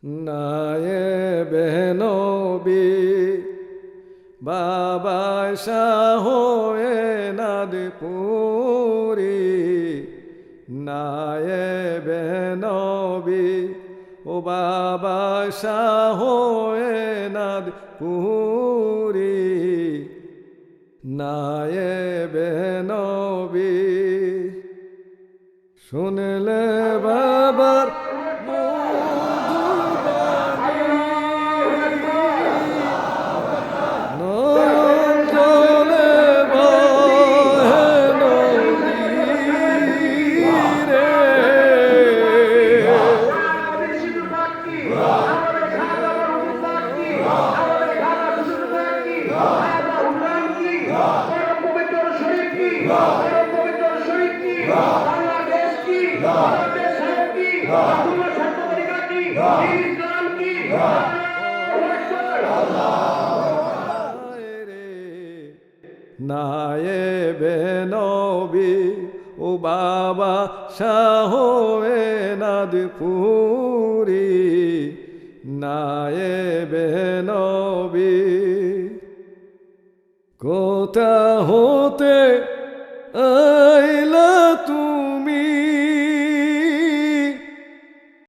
নায়েবে নবী বাবা শাহ নাদপুরি, নায়েবে নবী ও বাবা শাহ নাদপুরি, নায়েবে নবী। শুনলে বাবার মধুর বাণী, নয়ন জলে বহে নদী রে। নায়েবে নবী ও বাবা শাহ নাদপুরি, নায়েবে নবী। কোথা হতে আইলা তুমি